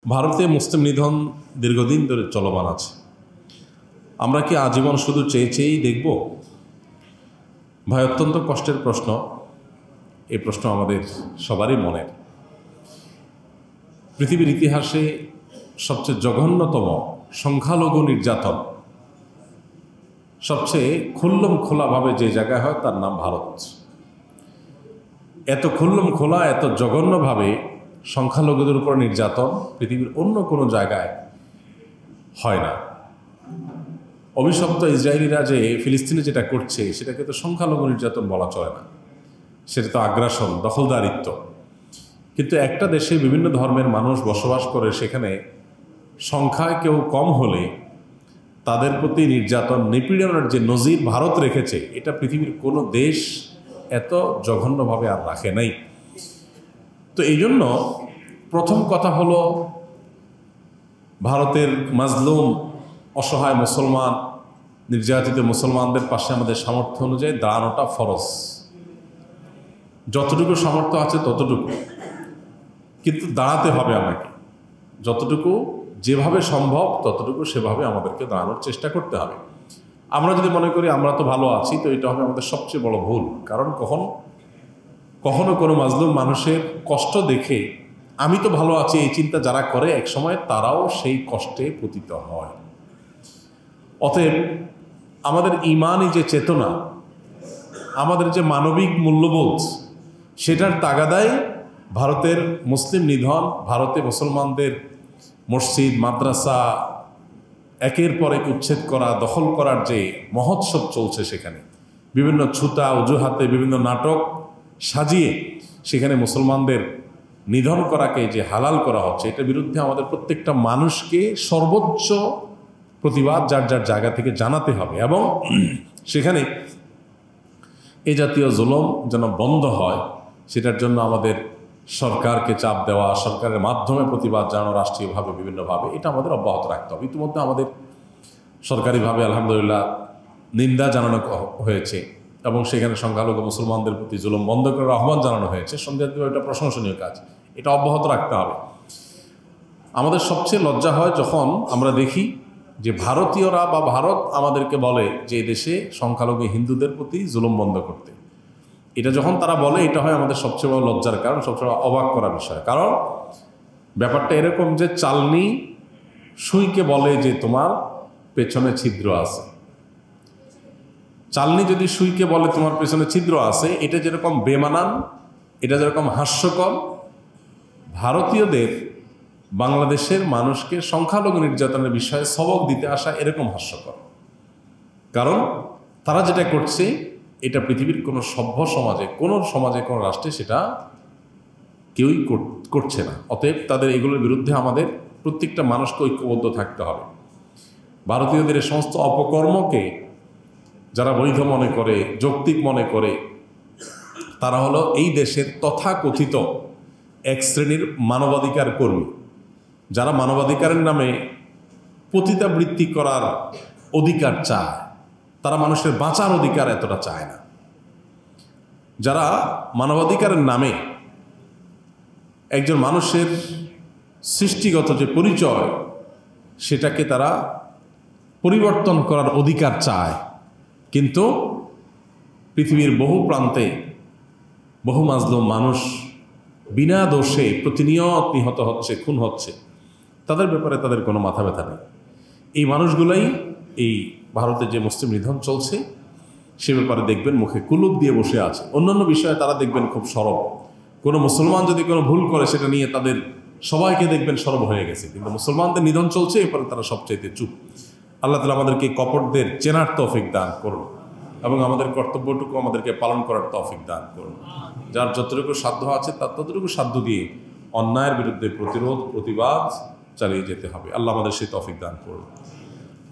ভারতে মুসলিম নিধন দীর্ঘদিন ধরে চলমান আছে। আমরা কি আজীবন শুধু চেয়ে চেয়েই দেখব? ভাই, অত্যন্ত কষ্টের প্রশ্ন। এই প্রশ্ন আমাদের সবারই মনের। পৃথিবীর ইতিহাসে সবচেয়ে জঘন্যতম সংখ্যালঘু নির্যাতন সবচেয়ে খুল্লম খোলাভাবে যে জায়গায় হয় তার নাম ভারত। এত খুল্লম খোলা, এত জঘন্যভাবে সংখ্যালঘুদের উপর নির্যাতন পৃথিবীর অন্য কোনো জায়গায় হয় না। অভিশপ্ত ইসরায়েলিরা যে ফিলিস্তিনে যেটা করছে সেটাকে তো সংখ্যালঘু নির্যাতন বলা চলে না, সেটা তো আগ্রাসন, দখলদারিত্ব। কিন্তু একটা দেশে বিভিন্ন ধর্মের মানুষ বসবাস করে, সেখানে সংখ্যায় কেউ কম হলে তাদের প্রতি নির্যাতন, নিপীড়নের যে নজির ভারত রেখেছে, এটা পৃথিবীর কোনো দেশ এত জঘন্যভাবে আর রাখে নাই। তো এই জন্য প্রথম কথা হলো, ভারতের মাজলুম অসহায় মুসলমান, নির্যাতিত মুসলমানদের পাশে আমাদের সামর্থ্য অনুযায়ী দাঁড়ানোটা ফরজ। যতটুকু সামর্থ্য আছে ততটুকু, কিন্তু দাঁড়াতে হবে আমাকে। যতটুকু যেভাবে সম্ভব ততটুকু সেভাবে আমাদেরকে দাঁড়ানোর চেষ্টা করতে হবে। আমরা যদি মনে করি আমরা তো ভালো আছি, তো এটা হবে আমাদের সবচেয়ে বড় ভুল। কারণ কখনো কোনো মাজলুম মানুষের কষ্ট দেখে আমি তো ভালো আছি এই চিন্তা যারা করে, একসময় তারাও সেই কষ্টে পতিত হয়। অতএব আমাদের ইমানই যে চেতনা, আমাদের যে মানবিক মূল্যবোধ, সেটার তাগাদায় ভারতের মুসলিম নিধন, ভারতে মুসলমানদের মসজিদ, মাদ্রাসা একের পর এক উচ্ছেদ করা, দখল করার যে মহোৎসব চলছে, সেখানে বিভিন্ন ছুতা অজুহাতে বিভিন্ন নাটক সাজিয়ে সেখানে মুসলমানদের নিধন করাকে যে হালাল করা হচ্ছে, এটার বিরুদ্ধে আমাদের প্রত্যেকটা মানুষকে সর্বোচ্চ প্রতিবাদ যার যার জায়গা থেকে জানাতে হবে। এবং সেখানে এ জাতীয় জুলুম যেন বন্ধ হয়, সেটার জন্য আমাদের সরকারকে চাপ দেওয়া, সরকারের মাধ্যমে প্রতিবাদ জানানো, রাষ্ট্রীয়ভাবে বিভিন্নভাবে, এটা আমাদের অব্যাহত রাখতে হবে। ইতিমধ্যে আমাদের সরকারিভাবে আলহামদুলিল্লাহ নিন্দা জানানো হয়েছে এবং সেখানে সংখ্যালঘু মুসলমানদের প্রতি জুলুম বন্ধ করার আহ্বান জানানো হয়েছে। সন্দেহ এটা প্রশংসনীয় কাজ, এটা অব্যাহত রাখতে হবে। আমাদের সবচেয়ে লজ্জা হয় যখন আমরা দেখি যে ভারতীয়রা বা ভারত আমাদেরকে বলে যে এই দেশে সংখ্যালঘু হিন্দুদের প্রতি জুলুম বন্ধ করতে। এটা যখন তারা বলে, এটা হয় আমাদের সবচেয়ে বড় লজ্জার কারণ, সবচেয়ে অবাক করার বিষয়। কারণ ব্যাপারটা এরকম যে চালনি সুইকে বলে যে তোমার পেছনে ছিদ্র আছে। চালনি যদি সুইকে বলে তোমার পেছনে ছিদ্র আছে, এটা যেরকম বেমানান, এটা যেরকম হাস্যকর, ভারতীয়দের বাংলাদেশের মানুষকে সংখ্যালঘু নির্যাতনের বিষয়ে সবক দিতে আসা এরকম হাস্যকর। কারণ তারা যেটা করছে, এটা পৃথিবীর কোনো সভ্য সমাজে, কোনো রাষ্ট্রে সেটা কেউই করছে না। অতএব তাদের এগুলোর বিরুদ্ধে আমাদের প্রত্যেকটা মানুষকে ঐক্যবদ্ধ থাকতে হবে। ভারতীয়দের এই সমস্ত অপকর্মকে যারা বৈধ মনে করে, যৌক্তিক মনে করে, তারা হলো এই দেশের তথাকথিত এক শ্রেণীর মানবাধিকার কর্মী, যারা মানবাধিকারের নামে পতিতাবৃত্তি করার অধিকার চায়। তারা মানুষের বাঁচার অধিকার এতটা চায় না। যারা মানবাধিকারের নামে একজন মানুষের সৃষ্টিগত যে পরিচয়, সেটাকে তারা পরিবর্তন করার অধিকার চায়। কিন্তু পৃথিবীর বহু প্রান্তে বহু মাজলুম মানুষ বিনা দোষে প্রতিনিয়ত নিহত হচ্ছে, খুন হচ্ছে, তাদের ব্যাপারে তাদের কোনো মাথা ব্যথা নেই। এই মানুষগুলাই এই ভারতে যে মুসলিম নিধন চলছে সে ব্যাপারে দেখবেন মুখে কুলুপ দিয়ে বসে আছে। অন্যান্য বিষয়ে তারা দেখবেন খুব সরব। কোনো মুসলমান যদি কোনো ভুল করে, সেটা নিয়ে তাদের সবাইকে দেখবেন সরব হয়ে গেছে। কিন্তু মুসলমানদের নিধন চলছে, এরপরে তারা সবচাইতে চুপ। আল্লাহ তাআলা আমাদেরকে কপটদের চেনার তৌফিক দান করুন এবং আমাদের কর্তব্যটুকু আমাদেরকে পালন করার তৌফিক দান করুন। যার যতটুকু সাধ্য আছে তার ততটুকু সাধ্য দিয়ে অন্যায়ের বিরুদ্ধে প্রতিরোধ, প্রতিবাদ চালিয়ে যেতে হবে। আল্লাহ আমাদের সেই তৌফিক দান করুন।